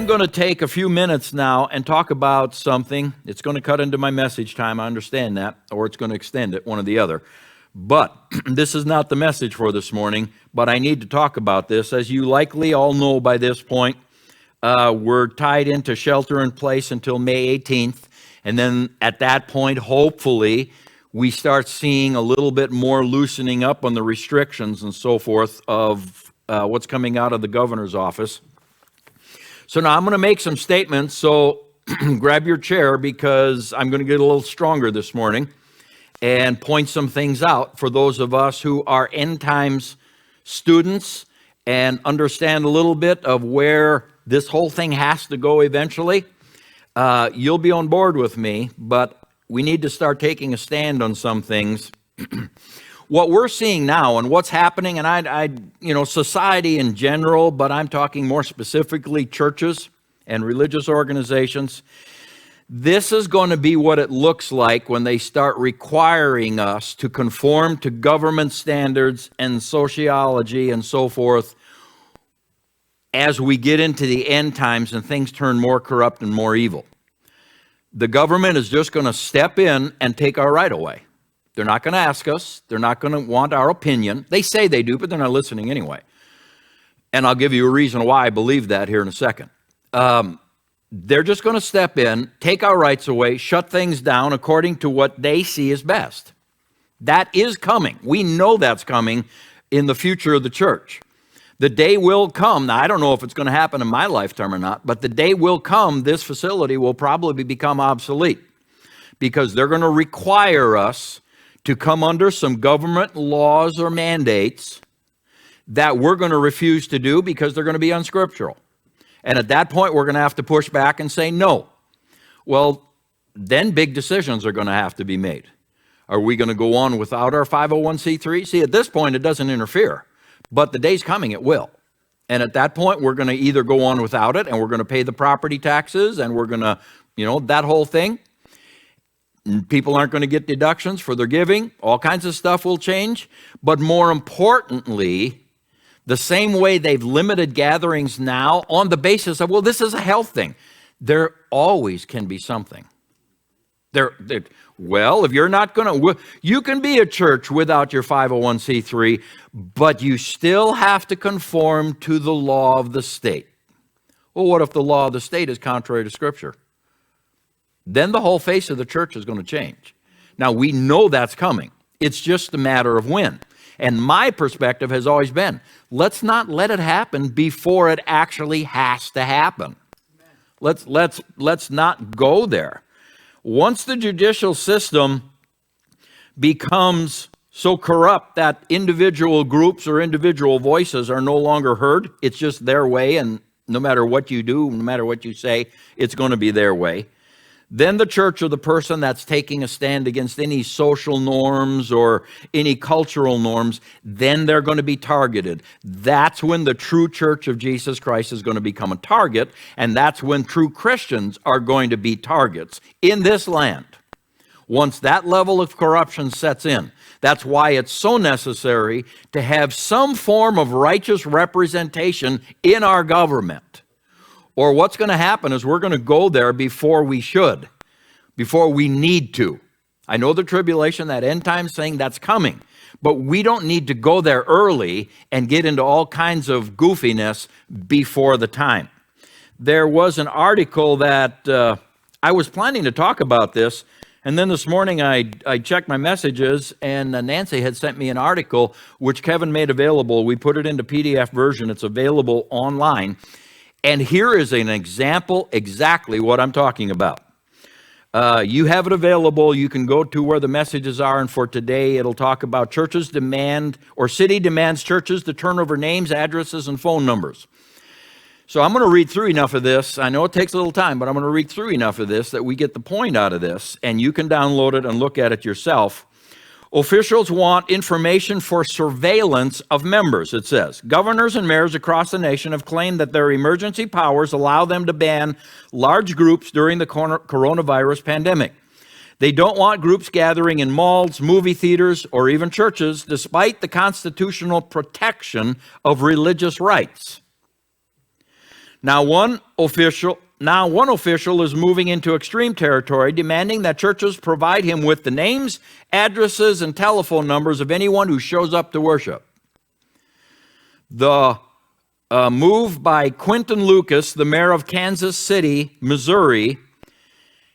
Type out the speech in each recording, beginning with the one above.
I'm going to take a few minutes now and talk about something. It's going to cut into my message time, I understand that, or it's going to extend it, one or the other. But this is not the message for this morning, but I need to talk about this. As you likely all know by this point, we're tied into shelter in place until May 18th. And then at that point, hopefully, we start seeing a little bit more loosening up on the restrictions and so forth of what's coming out of the governor's office. So now I'm going to make some statements, so grab your chair because I'm going to get a little stronger this morning and point some things out for those of us who are end times students and understand a little bit of where this whole thing has to go eventually. You'll be on board with me, but we need to start taking a stand on some things. What we're seeing now and what's happening, and I society in general, but I'm talking more specifically churches and religious organizations, this is going to be what it looks like when they start requiring us to conform to government standards and sociology and so forth as we get into the end times and things turn more corrupt and more evil. The government is just going to step in and take our right away. They're not going to ask us. They're not going to want our opinion. They say they do, but they're not listening anyway. And I'll give you a reason why I believe that here in a second. They're just going to step in, take our rights away, shut things down according to what they see as best. That is coming. We know that's coming in the future of the church. The day will come. Now, I don't know if it's going to happen in my lifetime or not, but the day will come, this facility will probably become obsolete because they're going to require us to come under some government laws or mandates that we're going to refuse to do because they're going to be unscriptural. And at that point, we're going to have to push back and say no. Well, then big decisions are going to have to be made. Are we going to go on without our 501c3? See, at this point, it doesn't interfere. But the day's coming, it will. And at that point, we're going to either go on without it, and we're going to pay the property taxes, and we're going to, that whole thing. People aren't going to get deductions for their giving. All kinds of stuff will change. But more importantly, the same way they've limited gatherings now on the basis of, well, this is a health thing. There always can be something. Well, if you're not going to, you can be a church without your 501c3, but you still have to conform to the law of the state. Well, what if the law of the state is contrary to Scripture? Then the whole face of the church is going to change. Now, we know that's coming. It's just a matter of when. And my perspective has always been, let's not let it happen before it actually has to happen. Let's not go there. Once the judicial system becomes so corrupt that individual groups or individual voices are no longer heard, it's just their way, and no matter what you do, no matter what you say, it's going to be their way. Then the church or the person that's taking a stand against any social norms or any cultural norms, then they're going to be targeted. That's when the true church of Jesus Christ is going to become a target, and that's when true Christians are going to be targets in this land. Once that level of corruption sets in, that's why it's so necessary to have some form of righteous representation in our government. Or what's going to happen is we're going to go there before we should, before we need to. I know the tribulation, that end time thing, that's coming. But we don't need to go there early and get into all kinds of goofiness before the time. There was an article that I was planning to talk about this, and then this morning I checked my messages, and Nancy had sent me an article which Kevin made available. We put it into PDF version. It's available online. And here is an example exactly what I'm talking about. You have it available. You can go to where the messages are, and for today it'll talk about churches demand, or city demands churches to turn over names, addresses, and phone numbers. So I'm going to read through enough of this. I know it takes a little time, but I'm going to read through enough of this that we get the point out of this, and you can download it and look at it yourself. Officials want information for surveillance of members, it says. Governors and mayors across the nation have claimed that their emergency powers allow them to ban large groups during the coronavirus pandemic. They don't want groups gathering in malls, movie theaters, or even churches, despite the constitutional protection of religious rights. Now one official is moving into extreme territory, demanding that churches provide him with the names, addresses, and telephone numbers of anyone who shows up to worship. The move by Quinton Lucas, the mayor of Kansas City, Missouri,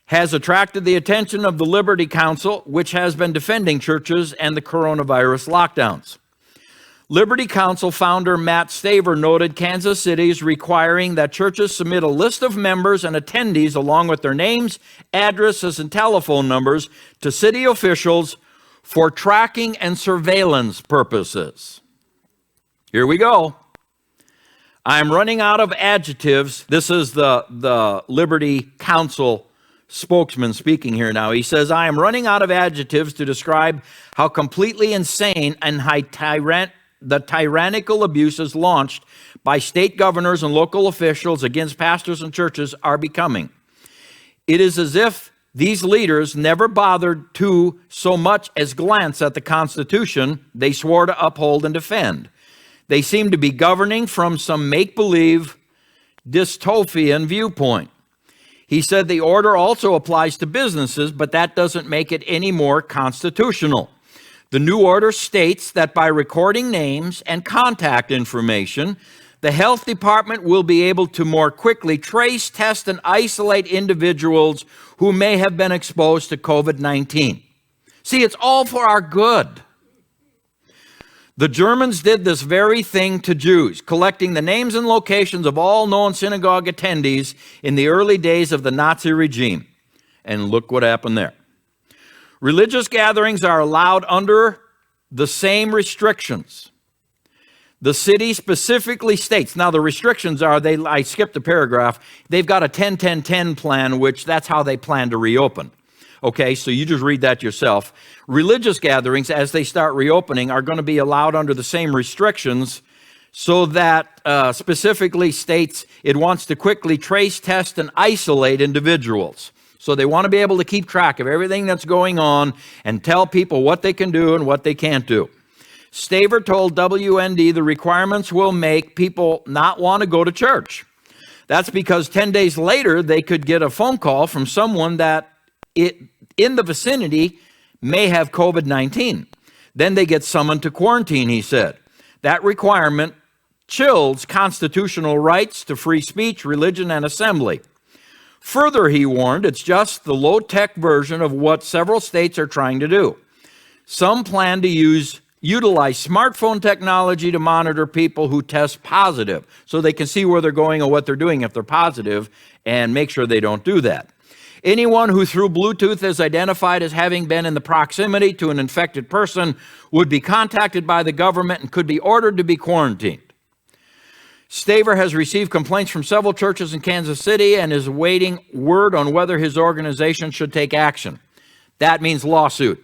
has attracted the attention of the Liberty Counsel, which has been defending churches and the coronavirus lockdowns. Liberty Counsel founder Matt Staver noted Kansas City is requiring that churches submit a list of members and attendees along with their names, addresses, and telephone numbers to city officials for tracking and surveillance purposes. Here we go. I'm running out of adjectives. This is the Liberty Counsel spokesman speaking here now. He says, I am running out of adjectives to describe how completely insane and the tyrannical abuses launched by state governors and local officials against pastors and churches are becoming. It is as if these leaders never bothered to so much as glance at the Constitution they swore to uphold and defend. They seem to be governing from some make-believe dystopian viewpoint. He said the order also applies to businesses, but that doesn't make it any more constitutional. The new order states that by recording names and contact information, the health department will be able to more quickly trace, test, and isolate individuals who may have been exposed to COVID-19. See, it's all for our good. The Germans did this very thing to Jews, collecting the names and locations of all known synagogue attendees in the early days of the Nazi regime. And look what happened there. Religious gatherings are allowed under the same restrictions. The city specifically states, now the restrictions are, I skipped a paragraph, they've got a 10-10-10 plan, which that's how they plan to reopen. Okay, so you just read that yourself. Religious gatherings, as they start reopening, are going to be allowed under the same restrictions, so that specifically states it wants to quickly trace, test, and isolate individuals. So they want to be able to keep track of everything that's going on and tell people what they can do and what they can't do. Staver told WND the requirements will make people not want to go to church. That's because 10 days later, they could get a phone call from someone that in the vicinity may have COVID-19. Then they get summoned to quarantine, he said. That requirement chills constitutional rights to free speech, religion, and assembly. Further, he warned, it's just the low-tech version of what several states are trying to do. Some plan to utilize smartphone technology to monitor people who test positive, so they can see where they're going and what they're doing if they're positive, and make sure they don't do that. Anyone who through Bluetooth is identified as having been in the proximity to an infected person would be contacted by the government and could be ordered to be quarantined. Staver has received complaints from several churches in Kansas City and is awaiting word on whether his organization should take action. That means lawsuit.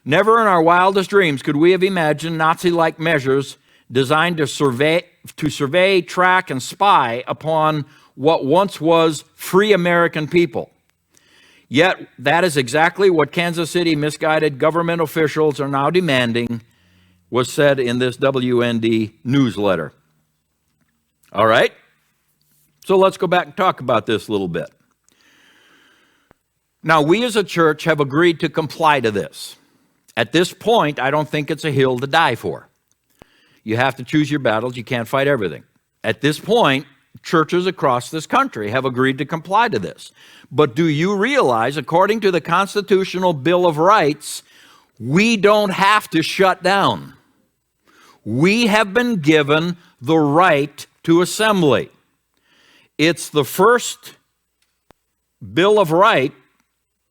Never in our wildest dreams could we have imagined Nazi-like measures designed to survey, track, and spy upon what once was free American people. Yet, that is exactly what Kansas City misguided government officials are now demanding, was said in this WND newsletter. All right? So let's go back and talk about this a little bit. Now, we as a church have agreed to comply to this. At this point, I don't think it's a hill to die for. You have to choose your battles. You can't fight everything. At this point, churches across this country have agreed to comply to this. But do you realize, according to the Constitutional Bill of Rights, we don't have to shut down. We have been given the right to assembly. It's the first Bill of Rights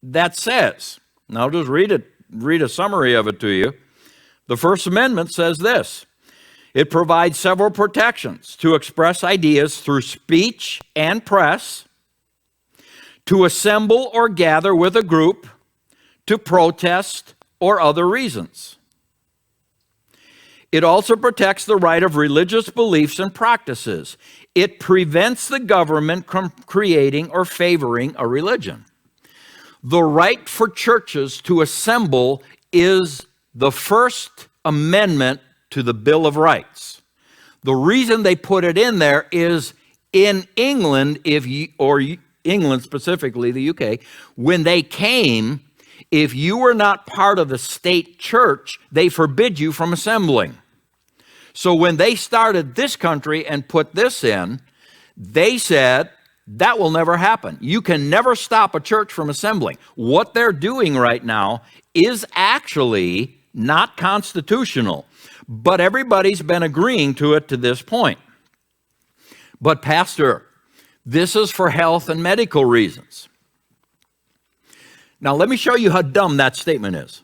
that says, and I'll just read a summary of it to you. The First Amendment says this: it provides several protections to express ideas through speech and press, to assemble or gather with a group, to protest, or other reasons. It also protects the right of religious beliefs and practices. It prevents the government from creating or favoring a religion. The right for churches to assemble is the First Amendment to the Bill of Rights. The reason they put it in there is In England, England specifically, the UK, when they came, if you were not part of the state church, they forbid you from assembling. So when they started this country and put this in, they said, that will never happen. You can never stop a church from assembling. What they're doing right now is actually not constitutional, but everybody's been agreeing to it to this point. But Pastor, this is for health and medical reasons. Now let me show you how dumb that statement is.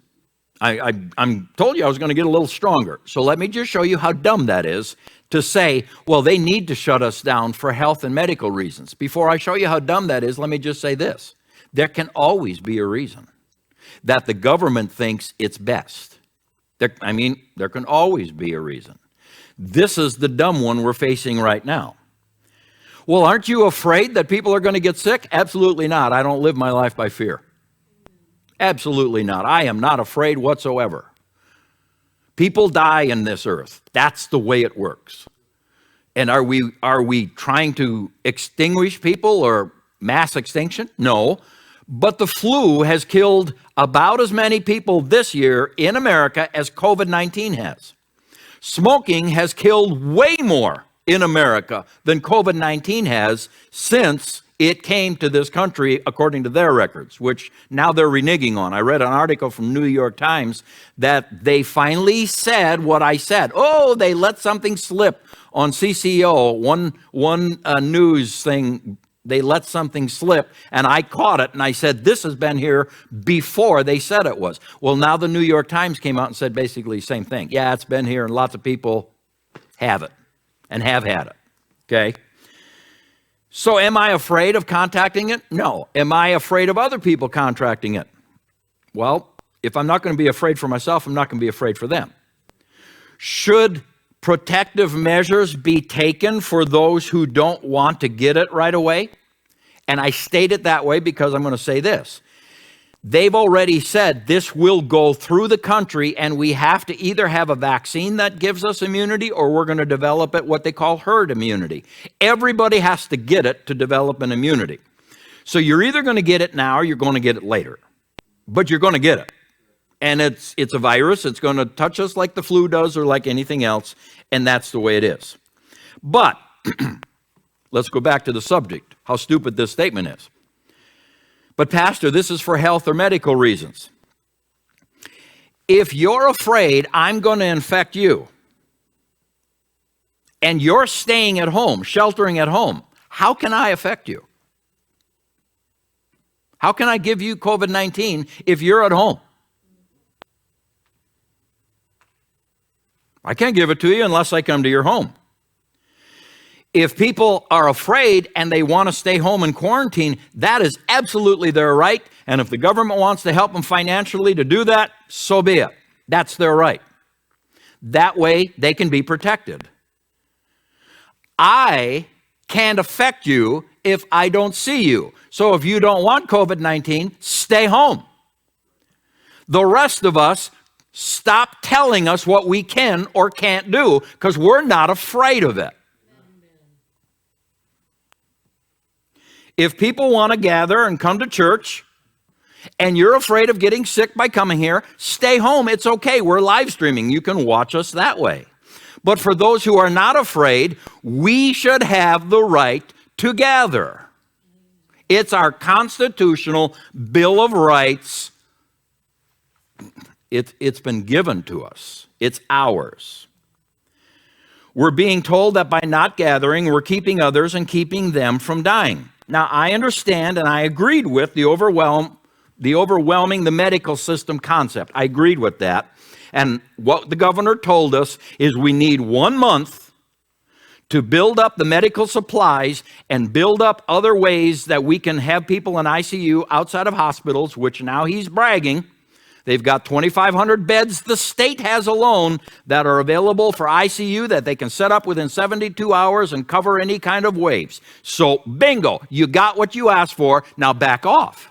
I'm told you I was going to get a little stronger. So let me just show you how dumb that is to say, well, they need to shut us down for health and medical reasons. Before I show you how dumb that is, let me just say this. There can always be a reason that the government thinks it's best. There can always be a reason. This is the dumb one we're facing right now. Well, aren't you afraid that people are going to get sick? Absolutely not. I don't live my life by fear. Absolutely not. I am not afraid whatsoever. People die in this earth. That's the way it works. And are we trying to extinguish people or mass extinction? No. But the flu has killed about as many people this year in America as COVID-19 has. Smoking has killed way more in America than COVID-19 has since it came to this country, according to their records, which now they're reneging on. I read an article from New York Times that they finally said what I said. Oh, they let something slip on CCO, one news thing. They let something slip, and I caught it, and I said, this has been here before they said it was. Well, now the New York Times came out and said basically the same thing. Yeah, it's been here, and lots of people have it and have had it, okay? So am I afraid of contacting it? No. Am I afraid of other people contracting it? Well, if I'm not going to be afraid for myself, I'm not going to be afraid for them. Should protective measures be taken for those who don't want to get it right away? And I state it that way because I'm going to say this. They've already said this will go through the country, and we have to either have a vaccine that gives us immunity or we're going to develop it what they call herd immunity. Everybody has to get it to develop an immunity. So you're either going to get it now or you're going to get it later. But you're going to get it. And it's a virus. It's going to touch us like the flu does or like anything else, and that's the way it is. But let's go back to the subject, how stupid this statement is. But Pastor, this is for health or medical reasons. If you're afraid I'm going to infect you and you're staying at home, sheltering at home, how can I affect you? How can I give you COVID-19 if you're at home? I can't give it to you unless I come to your home. If people are afraid and they want to stay home and quarantine, that is absolutely their right. And if the government wants to help them financially to do that, so be it. That's their right. That way they can be protected. I can't affect you if I don't see you. So if you don't want COVID-19, stay home. The rest of us, stop telling us what we can or can't do because we're not afraid of it. If people want to gather and come to church and you're afraid of getting sick by coming here, stay home. It's okay. We're live streaming. You can watch us that way. But for those who are not afraid, we should have the right to gather. It's our constitutional Bill of Rights. It's been given to us. It's ours. We're being told that by not gathering, we're keeping others and keeping them from dying. Now, I understand and I agreed with the overwhelming the medical system concept. I agreed with that. And what the governor told us is we need 1 month to build up the medical supplies and build up other ways that we can have people in ICU outside of hospitals, which now he's bragging. They've got 2,500 beds the state has alone that are available for ICU that they can set up within 72 hours and cover any kind of waves. So bingo, you got what you asked for. Now back off.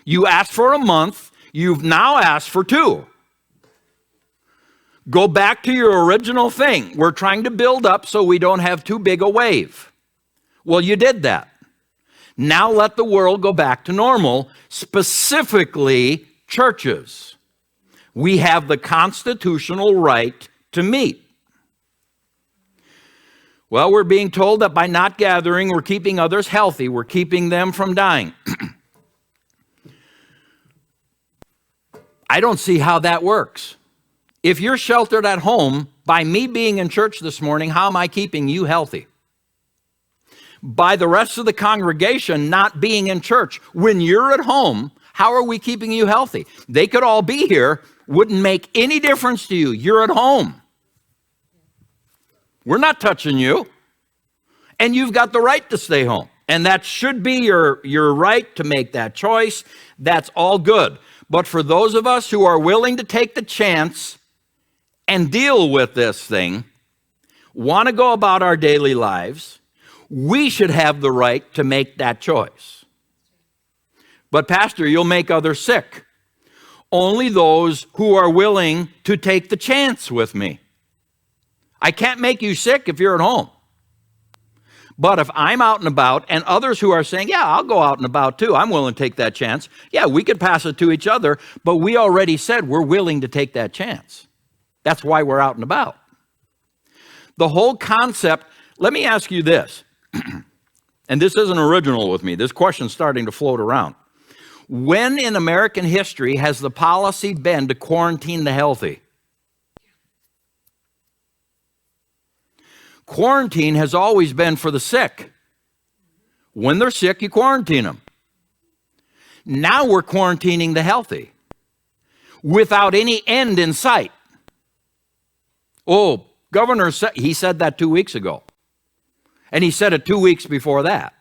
You asked for a month. You've now asked for 2. Go back to your original thing. We're trying to build up so we don't have too big a wave. Well, you did that. Now let the world go back to normal, specifically churches. We have the constitutional right to meet. Well, we're being told that by not gathering, we're keeping others healthy. We're keeping them from dying. I don't see how that works. If you're sheltered at home, by me being in church this morning, how am I keeping you healthy? By the rest of the congregation not being in church. When you're at home, how are we keeping you healthy? They could all be here, wouldn't make any difference to you. You're at home. We're not touching you. And you've got the right to stay home. And that should be your right to make that choice. That's all good. But for those of us who are willing to take the chance and deal with this thing, want to go about our daily lives, we should have the right to make that choice. But Pastor, you'll make others sick. Only those who are willing to take the chance with me. I can't make you sick if you're at home. But if I'm out and about and others who are saying, yeah, I'll go out and about too, I'm willing to take that chance. Yeah, we could pass it to each other, but we already said we're willing to take that chance. That's why we're out and about. The whole concept, let me ask you this, and this isn't original with me. This question's starting to float around. When in American history has the policy been to quarantine the healthy? Quarantine has always been for the sick. When they're sick, you quarantine them. Now we're quarantining the healthy without any end in sight. Oh, Governor said, he said that 2 weeks ago. And he said it 2 weeks before that.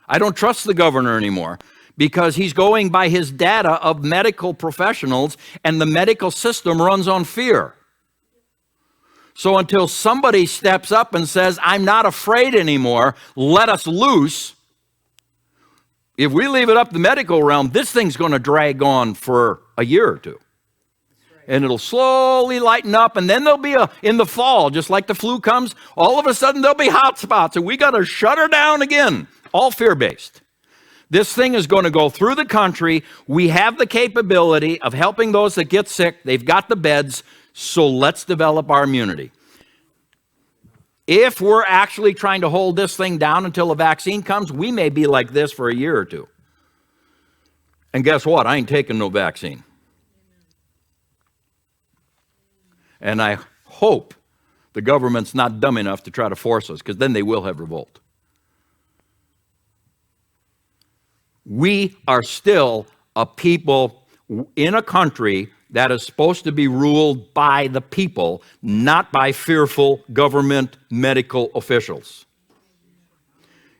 I don't trust the governor anymore because he's going by his data of medical professionals, and the medical system runs on fear. So until somebody steps up and says, I'm not afraid anymore, let us loose, if we leave it up the medical realm, this thing's going to drag on for a year or two. And it'll slowly lighten up, and then there'll be in the fall, just like the flu comes, all of a sudden there'll be hot spots, and we got to shut her down again, all fear-based. This thing is going to go through the country. We have the capability of helping those that get sick. They've got the beds. So let's develop our immunity. If we're actually trying to hold this thing down until a vaccine comes, we may be like this for a year or two. And guess what? I ain't taking no vaccine. And I hope the government's not dumb enough to try to force us, because then they will have revolt. We are still a people in a country that is supposed to be ruled by the people, not by fearful government medical officials.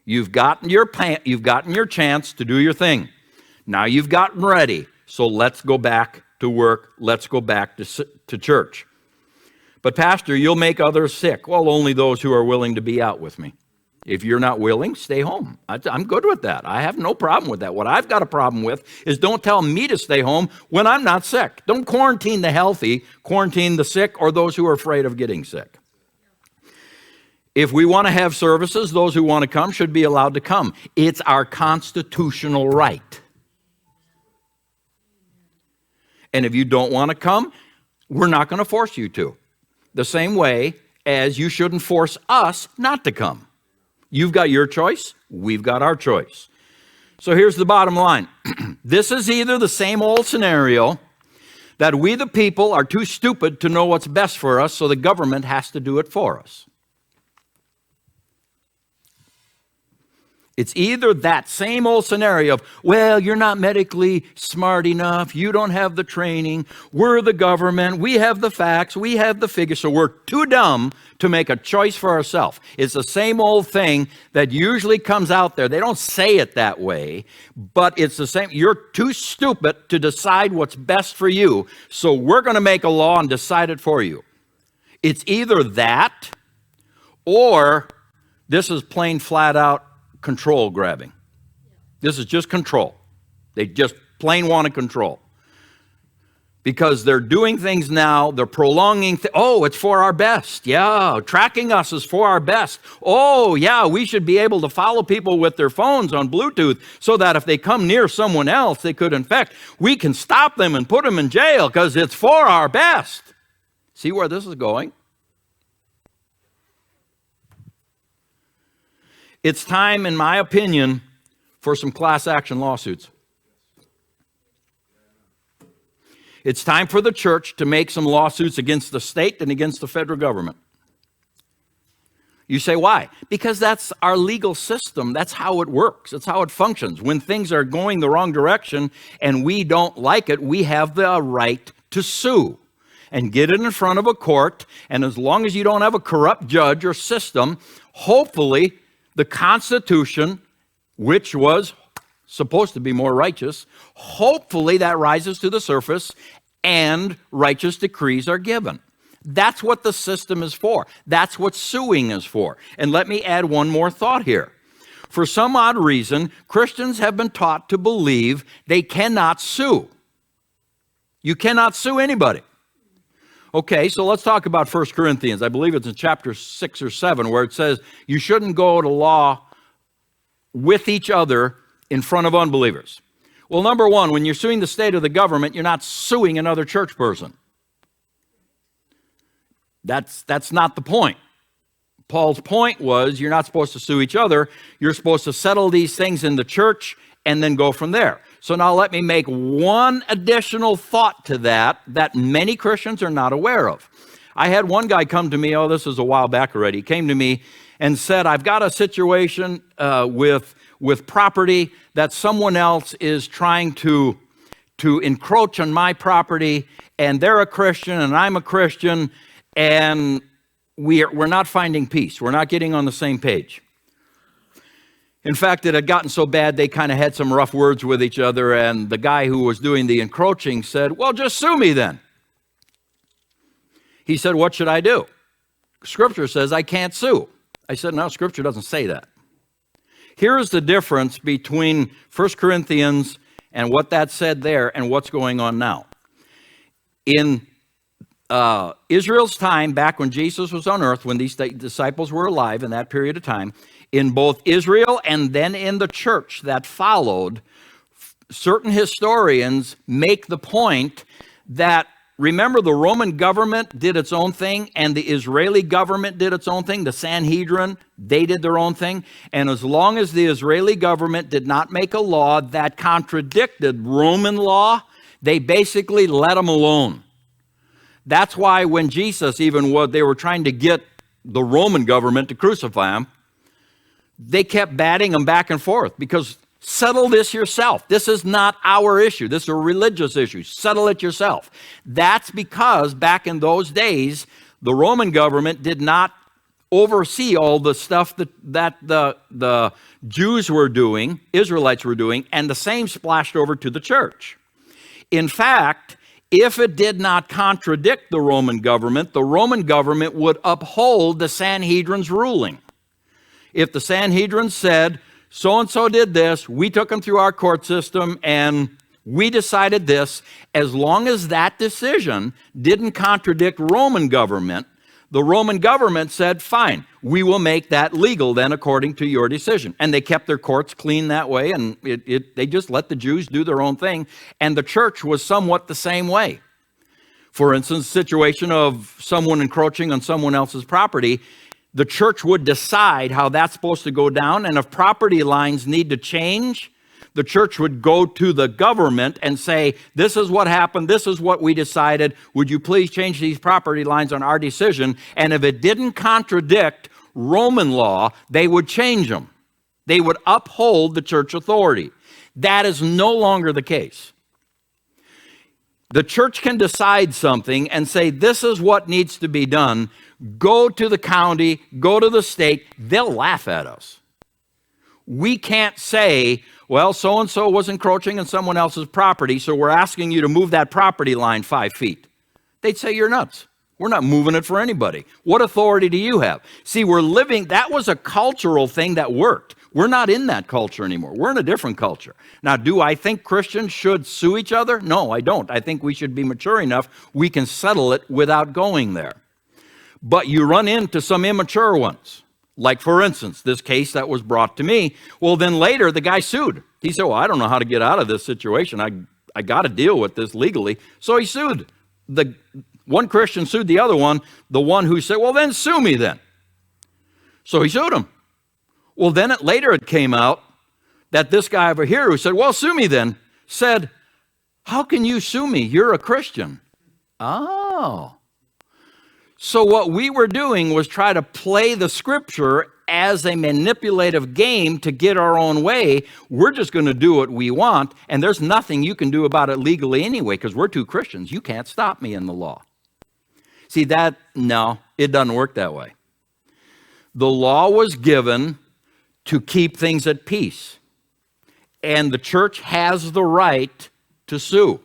You've gotten your chance to do your thing. Now you've gotten ready, so let's go back to work. Let's go back to church. But Pastor, you'll make others sick. Well, only those who are willing to be out with me. If you're not willing, stay home. I'm good with that. I have no problem with that. What I've got a problem with is don't tell me to stay home when I'm not sick. Don't quarantine the healthy, quarantine the sick or those who are afraid of getting sick. If we want to have services, those who want to come should be allowed to come. It's our constitutional right. And if you don't want to come, we're not going to force you to. The same way as you shouldn't force us not to come. You've got your choice, we've got our choice. So here's the bottom line. This is either the same old scenario that we the people are too stupid to know what's best for us, so the government has to do it for us. It's either that same old scenario of, well, you're not medically smart enough, you don't have the training, we're the government, we have the facts, we have the figures, so we're too dumb to make a choice for ourselves. It's the same old thing that usually comes out there. They don't say it that way, but it's the same. You're too stupid to decide what's best for you, so we're going to make a law and decide it for you. It's either that, or this is plain flat out control grabbing. This is just control. They just plain want to control. because they're doing things now, they're prolonging, oh, it's for our best. Yeah, tracking us is for our best. Oh, yeah, we should be able to follow people with their phones on Bluetooth so that if they come near someone else they could infect, we can stop them and put them in jail because it's for our best. See where this is going? It's time, in my opinion, for some class action lawsuits. It's time for the church to make some lawsuits against the state and against the federal government. You say, why? Because that's our legal system. That's how it works. That's how it functions. When things are going the wrong direction and we don't like it, we have the right to sue and get it in front of a court. And as long as you don't have a corrupt judge or system, hopefully the Constitution, which was supposed to be more righteous, hopefully that rises to the surface and righteous decrees are given. That's what the system is for. That's what suing is for. And let me add one more thought here. For some odd reason, Christians have been taught to believe they cannot sue. You cannot sue anybody. Okay, so let's talk about 1 Corinthians. I believe it's in chapter 6 or 7 where it says you shouldn't go to law with each other in front of unbelievers. Well, number one, when you're suing the state or the government, you're not suing another church person. That's not the point. Paul's point was you're not supposed to sue each other. You're supposed to settle these things in the church and then go from there. So now let me make one additional thought to that many Christians are not aware of. I had one guy come to me, this was a while back already, he came to me and said, I've got a situation with property that someone else is trying to encroach on my property, and they're a Christian and I'm a Christian, and we're not finding peace. We're not getting on the same page. In fact, it had gotten so bad they kind of had some rough words with each other, and the guy who was doing the encroaching said, well, just sue me then. He said, what should I do? Scripture says I can't sue. I said, no, Scripture doesn't say that. Here's the difference between 1 Corinthians and what that said there and what's going on now. In Israel's time, back when Jesus was on earth, when these disciples were alive in that period of time, in both Israel and then in the church that followed, certain historians make the point that, remember, the Roman government did its own thing and the Israeli government did its own thing. The Sanhedrin, they did their own thing. And as long as the Israeli government did not make a law that contradicted Roman law, they basically let them alone. That's why when Jesus, they were trying to get the Roman government to crucify him, they kept batting him back and forth because settle this yourself. This is not our issue. This is a religious issue. Settle it yourself. That's because back in those days, the Roman government did not oversee all the stuff that the Jews were doing, Israelites were doing, and the same splashed over to the church. In fact, if it did not contradict the Roman government would uphold the Sanhedrin's ruling. If the Sanhedrin said, so-and-so did this, we took them through our court system, and we decided this, as long as that decision didn't contradict Roman government, the Roman government said, fine, we will make that legal then according to your decision. And they kept their courts clean that way, and they just let the Jews do their own thing, and the church was somewhat the same way. For instance, situation of someone encroaching on someone else's property, the church would decide how that's supposed to go down, and if property lines need to change, the church would go to the government and say, this is what happened, this is what we decided, would you please change these property lines on our decision? And if it didn't contradict Roman law, they would change them. They would uphold the church authority. That is no longer the case. The church can decide something and say, this is what needs to be done. Go to the county, go to the state, they'll laugh at us. We can't say, well, so-and-so was encroaching on someone else's property, so we're asking you to move that property line 5 feet. They'd say, you're nuts. We're not moving it for anybody. What authority do you have? See, that was a cultural thing that worked. We're not in that culture anymore. We're in a different culture. Now, do I think Christians should sue each other? No, I don't. I think we should be mature enough we can settle it without going there. But you run into some immature ones. Like, for instance, this case that was brought to me. Well, then later the guy sued. He said, well, I don't know how to get out of this situation. I got to deal with this legally. So he sued. The one Christian sued the other one, the one who said, well, then sue me then. So he sued him. Well, then later it came out that this guy over here who said, well, sue me then, said, how can you sue me? You're a Christian. Oh. So what we were doing was try to play the scripture as a manipulative game to get our own way. We're just going to do what we want, and there's nothing you can do about it legally anyway, because we're two Christians. You can't stop me in the law. See, no, it doesn't work that way. The law was given to keep things at peace, and the church has the right to sue.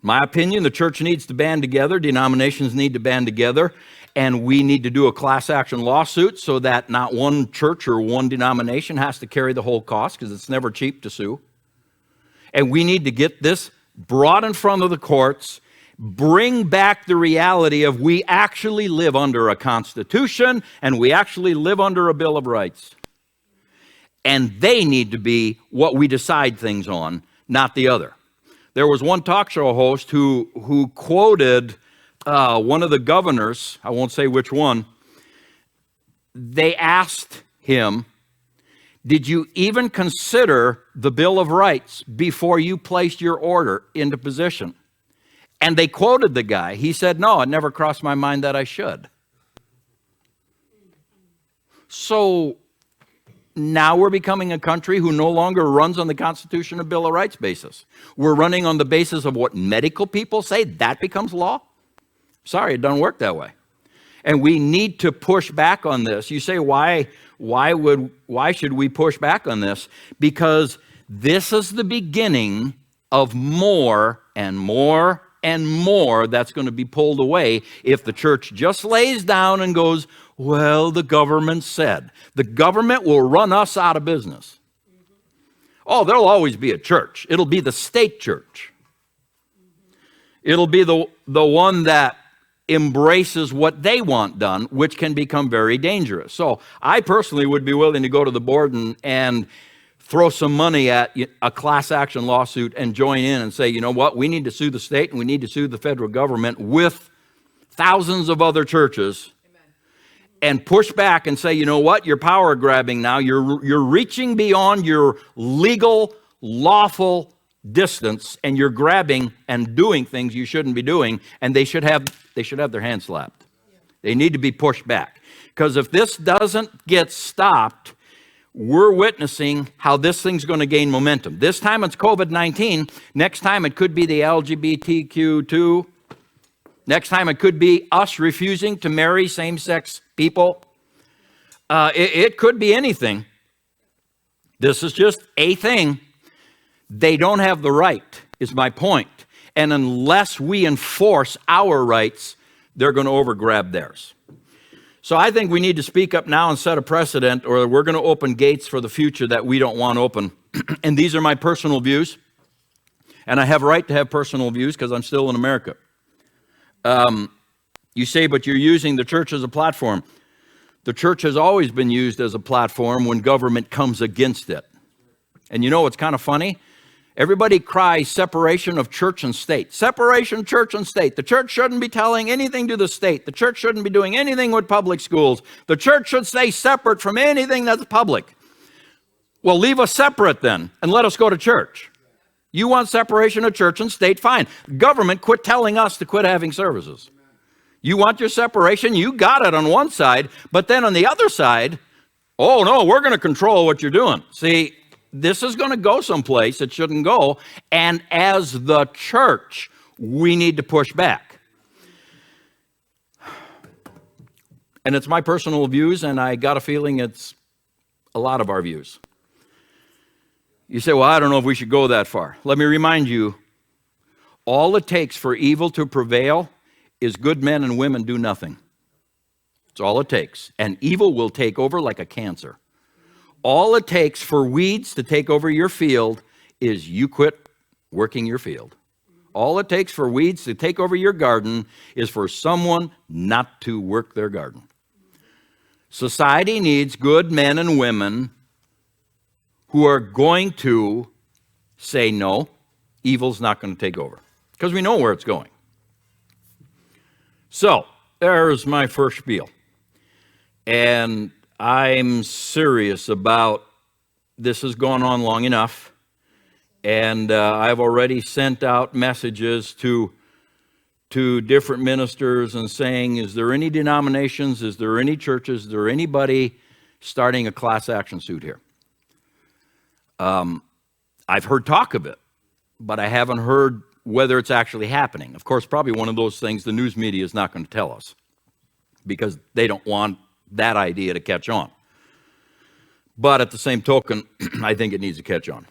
My opinion, the church needs to band together, denominations need to band together, and we need to do a class action lawsuit so that not one church or one denomination has to carry the whole cost, because it's never cheap to sue. And we need to get this brought in front of the courts, bring back the reality of we actually live under a constitution and we actually live under a Bill of Rights. And they need to be what we decide things on, not the other. There was one talk show host who quoted one of the governors, I won't say which one. They asked him, did you even consider the Bill of Rights before you placed your order into position? And they quoted the guy. He said, no, it never crossed my mind that I should. So now we're becoming a country who no longer runs on the Constitution and Bill of Rights basis. We're running on the basis of what medical people say. That becomes law? Sorry, it doesn't work that way. And we need to push back on this. You say, why should we push back on this? Because this is the beginning of more and more and more that's going to be pulled away if the church just lays down and goes, well, the government said. The government will run us out of business. Oh, there'll always be a church. It'll be the state church. It'll be the one that embraces what they want done, which can become very dangerous. So I personally would be willing to go to the board and throw some money at a class action lawsuit and join in and say, you know what, we need to sue the state and we need to sue the federal government with thousands of other churches. Amen. And push back and say, you know what, you're power grabbing now. You're reaching beyond your legal, lawful distance, and you're grabbing and doing things you shouldn't be doing, and they should have their hands slapped. Yeah. They need to be pushed back. Because if this doesn't get stopped, we're witnessing how this thing's going to gain momentum. This time it's COVID-19. Next time it could be the LGBTQ2. Next time it could be us refusing to marry same-sex people. It could be anything. This is just a thing. They don't have the right, is my point. And unless we enforce our rights, they're going to overgrab theirs. So I think we need to speak up now and set a precedent, or we're going to open gates for the future that we don't want open. And these are my personal views. And I have a right to have personal views because I'm still in America. You say, but you're using the church as a platform. The church has always been used as a platform when government comes against it. And you know what's kind of funny? Everybody cries separation of church and state. Separation, church and state. The church shouldn't be telling anything to the state. The church shouldn't be doing anything with public schools. The church should stay separate from anything that's public. Well, leave us separate then, and let us go to church. You want separation of church and state? Fine. Government, quit telling us to quit having services. You want your separation? You got it on one side, but then on the other side, oh no, we're going to control what you're doing. See, this is going to go someplace it shouldn't go, and as the church, we need to push back. And it's my personal views, and I got a feeling it's a lot of our views. You say, well, I don't know if we should go that far. Let me remind you, all it takes for evil to prevail is good men and women do nothing. That's all it takes. And evil will take over like a cancer. All it takes for weeds to take over your field is you quit working your field. All it takes for weeds to take over your garden is for someone not to work their garden. Society needs good men and women who are going to say, no, evil's not going to take over. Because we know where it's going. So, there's my first spiel. And I'm serious about this has gone on long enough. And I've already sent out messages to different ministers and saying, is there any denominations, is there any churches, is there anybody starting a class action suit here? I've heard talk of it, but I haven't heard whether it's actually happening. Of course, probably one of those things the news media is not going to tell us because they don't want that idea to catch on. But at the same token, I think it needs to catch on.